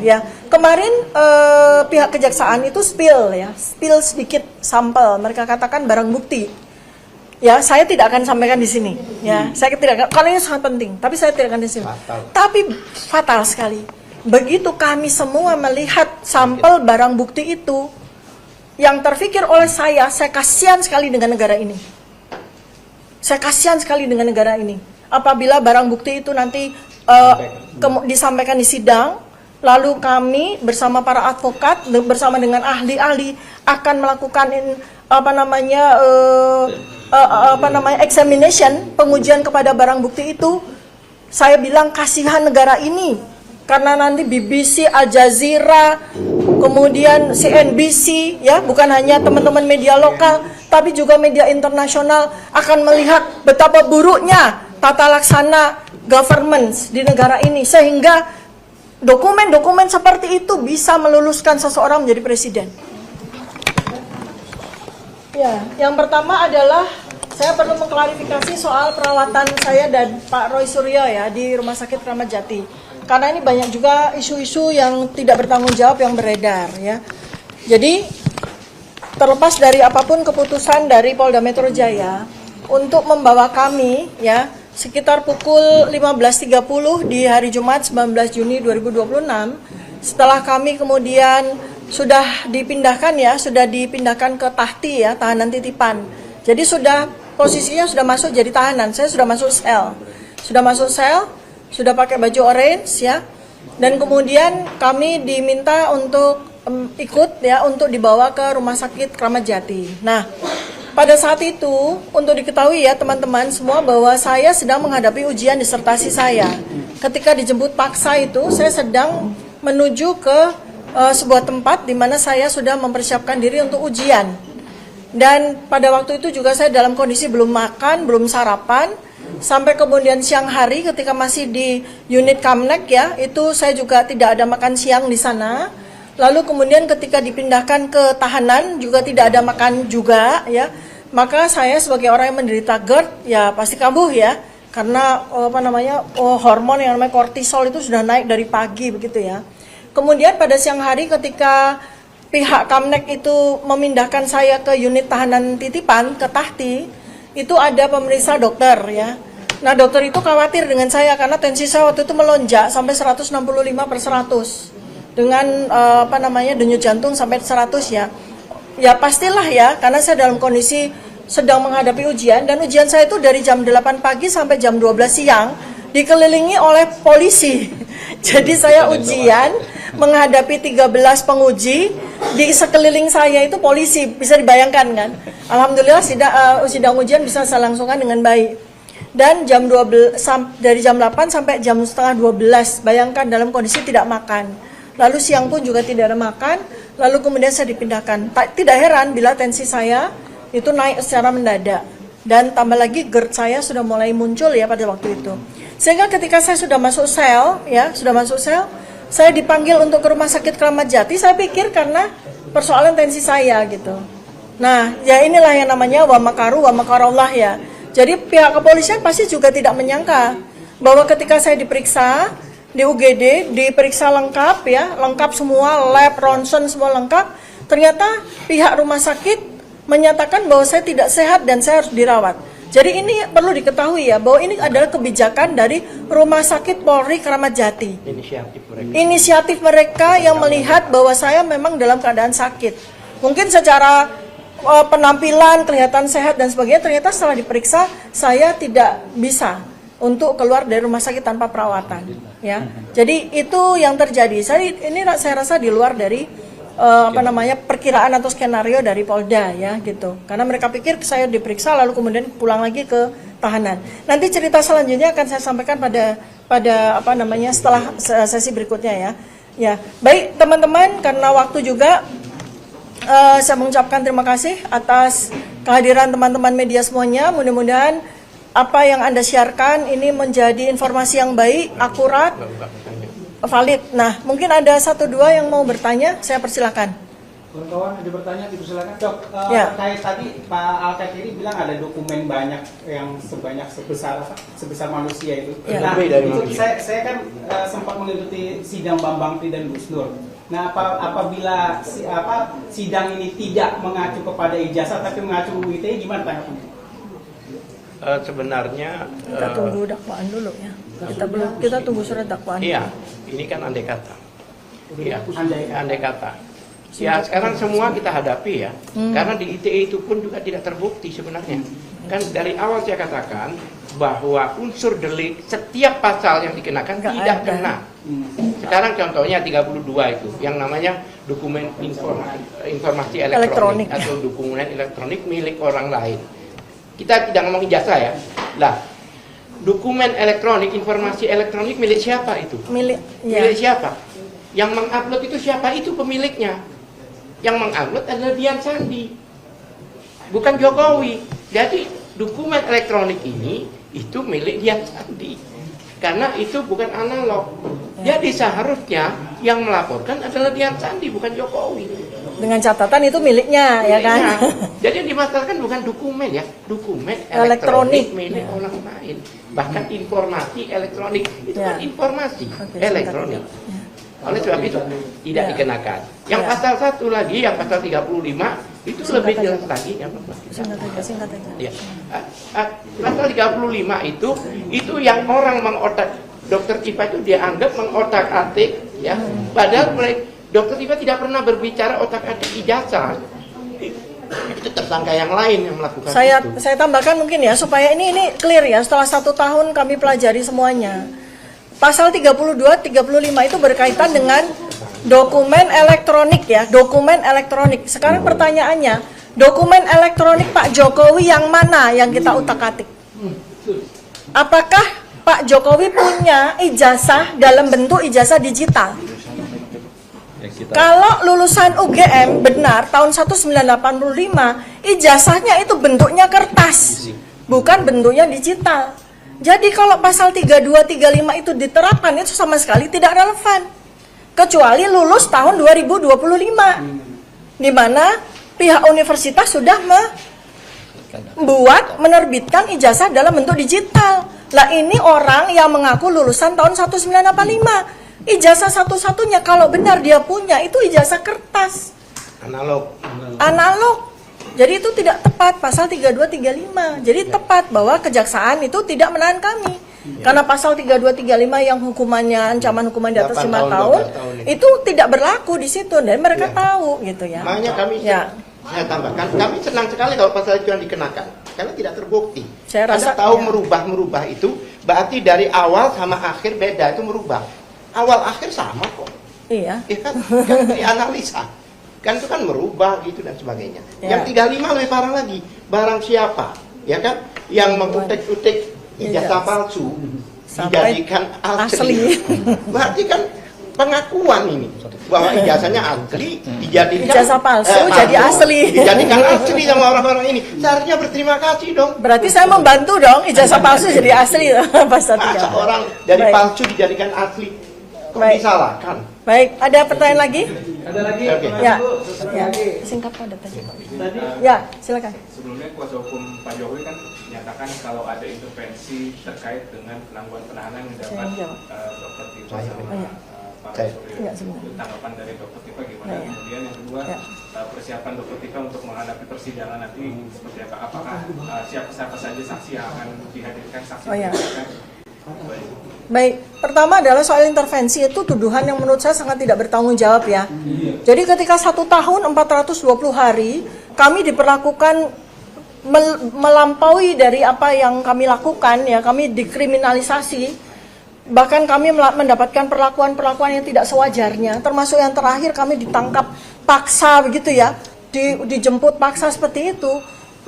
ya. Kemarin pihak kejaksaan itu spill sedikit sampel. Mereka katakan barang bukti. Ya, saya tidak akan sampaikan di sini. Ya, saya tidak akan, karena ini sangat penting. Tapi saya tidak akan di sini. Tapi fatal sekali. Begitu kami semua melihat sampel barang bukti itu, yang terfikir oleh saya kasihan sekali dengan negara ini. Saya kasihan sekali dengan negara ini. Apabila barang bukti itu nanti disampaikan di sidang, lalu kami bersama para advokat, bersama dengan ahli-ahli akan melakukan examination, pengujian kepada barang bukti itu. Saya bilang kasihan negara ini, karena nanti BBC, Al Jazeera, kemudian CNBC, ya, bukan hanya teman-teman media lokal, tapi juga media internasional akan melihat betapa buruknya tata laksana governance di negara ini, sehingga dokumen-dokumen seperti itu bisa meluluskan seseorang menjadi presiden. Ya, yang pertama adalah saya perlu mengklarifikasi soal perawatan saya dan Pak Roy Suryo ya di Rumah Sakit Kramat Jati. Karena ini banyak juga isu-isu yang tidak bertanggung jawab yang beredar ya. Jadi terlepas dari apapun keputusan dari Polda Metro Jaya untuk membawa kami ya sekitar pukul 15.30 di hari Jumat 19 Juni 2026, setelah kami kemudian sudah dipindahkan ke tahti ya, tahanan titipan. Jadi posisinya sudah masuk jadi tahanan. Saya sudah masuk sel, sudah pakai baju orange ya. Dan kemudian kami diminta untuk ikut ya, untuk dibawa ke Rumah Sakit Kramat Jati. Nah, pada saat itu untuk diketahui ya teman-teman semua bahwa saya sedang menghadapi ujian disertasi saya. Ketika dijemput paksa itu, saya sedang menuju ke sebuah tempat di mana saya sudah mempersiapkan diri untuk ujian. Dan pada waktu itu juga saya dalam kondisi belum makan, belum sarapan, sampai kemudian siang hari ketika masih di unit Kamnek ya, itu saya juga tidak ada makan siang di sana. Lalu kemudian ketika dipindahkan ke tahanan juga tidak ada makan juga ya. Maka saya sebagai orang yang menderita GERD ya pasti kambuh ya, karena hormon yang namanya kortisol itu sudah naik dari pagi begitu ya. Kemudian pada siang hari ketika pihak Kamnek itu memindahkan saya ke unit tahanan titipan, ke tahti, itu ada pemeriksa dokter ya. Nah dokter itu khawatir dengan saya karena tensi saya waktu itu melonjak sampai 165/100 dengan denyut jantung sampai 100 ya. Ya pastilah ya, karena saya dalam kondisi sedang menghadapi ujian, dan ujian saya itu dari jam 8 pagi sampai jam 12 siang dikelilingi oleh polisi. Jadi saya ujian menghadapi 13 penguji, di sekeliling saya itu polisi, bisa dibayangkan kan. Alhamdulillah sidang ujian bisa saya langsungkan dengan baik. Dan dari jam 8 sampai jam setengah 12, bayangkan dalam kondisi tidak makan. Lalu siang pun juga tidak ada makan, lalu kemudian saya dipindahkan. Tidak heran bila tensi saya itu naik secara mendadak. Dan tambah lagi GERD saya sudah mulai muncul ya pada waktu itu. Sehingga ketika saya sudah masuk sel, saya dipanggil untuk ke Rumah Sakit Kramat Jati. Saya pikir karena persoalan tensi saya gitu. Nah, ya inilah yang namanya wa makaru wa makarullah ya. Jadi pihak kepolisian pasti juga tidak menyangka bahwa ketika saya diperiksa di UGD, diperiksa lengkap ya, lengkap semua, lab, ronsen semua lengkap. Ternyata pihak rumah sakit menyatakan bahwa saya tidak sehat dan saya harus dirawat. Jadi ini perlu diketahui ya, bahwa ini adalah kebijakan dari Rumah Sakit Polri Kramat Jati. Inisiatif mereka yang melihat bahwa saya memang dalam keadaan sakit. Mungkin secara penampilan kelihatan sehat dan sebagainya, ternyata setelah diperiksa saya tidak bisa untuk keluar dari rumah sakit tanpa perawatan. Ya, jadi itu yang terjadi. Saya rasa di luar dari perkiraan atau skenario dari Polda ya gitu. Karena mereka pikir saya diperiksa lalu kemudian pulang lagi ke tahanan. Nanti cerita selanjutnya akan saya sampaikan pada setelah sesi berikutnya ya. Ya, baik teman-teman, karena waktu juga saya mengucapkan terima kasih atas kehadiran teman-teman media semuanya. Mudah-mudahan apa yang Anda siarkan ini menjadi informasi yang baik, akurat, valid. Nah, mungkin ada 1-2 yang mau bertanya, saya persilakan. Kawan-kawan ada bertanya, dipersilakan. Dok, Ya. terkait tadi Pak Al-Katiri bilang ada dokumen banyak yang sebesar manusia itu. Ya. Nah, Lebih dari itu manusia. saya kan sempat mengikuti sidang Bambang Tri dan Gus Nur. Nah, apabila sidang ini tidak mengacu kepada ijazah tapi mengacu UIT, gimana tanggapannya? Sebenarnya Kita tunggu dakwaan dulu ya. Kita tunggu surat dakwaan. iya, ini kan andai kata. Iya, Andai kata. Ya sekarang semua kita hadapi ya, karena di ITE itu pun juga tidak terbukti sebenarnya. Kan dari awal saya katakan bahwa unsur delik setiap pasal yang dikenakan Nggak tidak ada. kena. Sekarang contohnya 32 itu, yang namanya dokumen informasi elektronik atau dokumen elektronik milik orang lain. Kita tidak ngomong ijazah ya. Lah, dokumen elektronik, informasi elektronik milik siapa itu? Milik Milik siapa? Yang mengupload itu siapa? Itu pemiliknya. Yang mengupload adalah Dian Sandi, bukan Jokowi. Jadi dokumen elektronik ini itu milik Dian Sandi, karena itu bukan analog. Jadi seharusnya yang melaporkan adalah Dian Sandi, bukan Jokowi. dengan catatan itu miliknya, ya kan? Miliknya. Jadi yang dimasalahkan bukan dokumen ya, dokumen Elektronik. milik orang lain. Bahkan informasi elektronik itu Ya. kan informasi Oke, elektronik. singkat, ya. Oleh sebab itu tidak Ya. dikenakan. Yang Ya. pasal satu lagi, yang pasal 35 itu Singkat lebih aja, jelas Pak. lagi. Yang Singkat aja. ya. Pasal 35 itu yang orang mengotak, Dokter Tipa itu dia anggap mengotak-atik ya. Padahal Dokter Tipa tidak pernah berbicara otak-atik ijazah. Itu tersangka yang lain yang melakukan itu. Saya tambahkan mungkin ya supaya ini clear ya. Setelah 1 tahun kami pelajari semuanya. Pasal 32, 35 itu berkaitan dengan dokumen elektronik ya, dokumen elektronik. Sekarang pertanyaannya, dokumen elektronik Pak Jokowi yang mana yang kita utak-atik? Apakah Pak Jokowi punya ijazah dalam bentuk ijazah digital? Kalau lulusan UGM benar tahun 1985, ijazahnya itu bentuknya kertas, bukan bentuknya digital. Jadi kalau pasal 32, 35 itu diterapkan itu sama sekali tidak relevan. Kecuali lulus tahun 2025. Di mana pihak universitas sudah menerbitkan ijazah dalam bentuk digital. Lah ini orang yang mengaku lulusan tahun 1985. Ijazah satu-satunya kalau benar dia punya itu ijazah kertas. Analog. Jadi itu tidak tepat pasal 32 35. Jadi tepat bahwa kejaksaan itu tidak menahan kami. Karena pasal 32 35 yang hukumannya ancaman hukuman di atas 5 tahun itu tidak berlaku di situ dan mereka tahu gitu ya. Makanya kami saya tambahkan, kami senang sekali kalau pasal itu yang dikenakan karena tidak terbukti. Saya rasa Anda tahu merubah itu berarti dari awal sama akhir beda, itu merubah. Awal akhir sama kok. Iya. Ya kan dianalisa. Kan itu kan merubah gitu dan sebagainya. Ya. Yang 35 lebih parah lagi. Barang siapa, ya kan, yang mengutik-utik ijazah palsu Sampai dijadikan asli. Berarti kan pengakuan ini bahwa ijazahnya asli dijadikan Ijazah palsu jadi asli. Dijadikan asli sama orang-orang ini. Seharusnya berterima kasih dong. Berarti saya membantu dong ijazah palsu jadi asli pasal 3. Masa orang dari Baik. palsu dijadikan asli? Kok Baik. disalahkan? Baik, ada pertanyaan lagi? Ada lagi? Oke. Ya. Satu Ya. lagi. Singkat Pak tadi. Tadi Ya, silakan. Sebelumnya kuasa hukum Pak Jokowi kan menyatakan kalau ada intervensi terkait dengan penangguhan penahanan yang didapat Saya jawab. Dr. Tipa Saya. sama Iya. Pak Saya. Suryo. Iya, sebentar. Itu tanggapan dari Dr. Tipa gimana? Iya. Kemudian yang kedua, Iya. persiapan Dr. Tipa untuk menghadapi persidangan nanti seperti apa? Apakah siapa saja saksi yang akan dihadirkan saksi? Oh, iya. Baik. Baik, pertama adalah soal intervensi itu tuduhan yang menurut saya sangat tidak bertanggung jawab ya. Jadi ketika 1 tahun 420 hari kami diperlakukan melampaui dari apa yang kami lakukan ya, kami dikriminalisasi, bahkan kami mendapatkan perlakuan-perlakuan yang tidak sewajarnya, termasuk yang terakhir kami ditangkap paksa begitu ya, dijemput paksa seperti itu.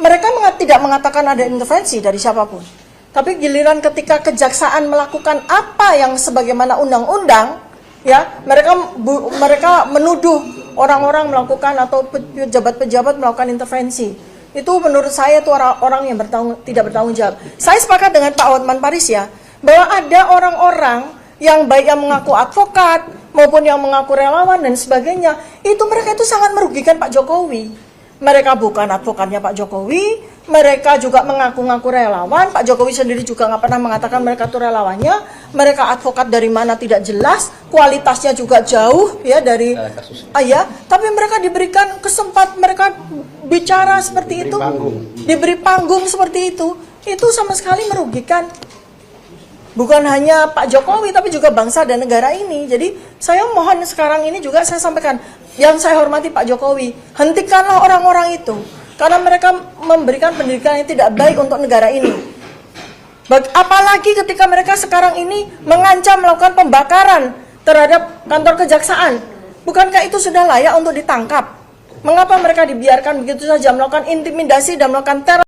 Mereka tidak mengatakan ada intervensi dari siapapun. Tapi giliran ketika kejaksaan melakukan apa yang sebagaimana undang-undang, ya mereka menuduh orang-orang melakukan atau pejabat-pejabat melakukan intervensi. Itu menurut saya itu orang yang tidak bertanggung jawab. Saya sepakat dengan Pak Hotman Paris ya, bahwa ada orang-orang yang baik yang mengaku advokat maupun yang mengaku relawan dan sebagainya, itu mereka itu sangat merugikan Pak Jokowi. Mereka bukan advokatnya Pak Jokowi, mereka juga mengaku-ngaku relawan. Pak Jokowi sendiri juga nggak pernah mengatakan mereka itu relawannya. Mereka advokat dari mana tidak jelas, kualitasnya juga jauh ya dari ya. Tapi mereka diberikan kesempatan, mereka bicara seperti itu, diberi panggung seperti itu sama sekali merugikan. Bukan hanya Pak Jokowi, tapi juga bangsa dan negara ini. Jadi saya mohon sekarang ini juga saya sampaikan, yang saya hormati Pak Jokowi, hentikanlah orang-orang itu. Karena mereka memberikan pendidikan yang tidak baik untuk negara ini. Apalagi ketika mereka sekarang ini mengancam melakukan pembakaran terhadap kantor kejaksaan. Bukankah itu sudah layak untuk ditangkap? Mengapa mereka dibiarkan begitu saja melakukan intimidasi dan melakukan teror?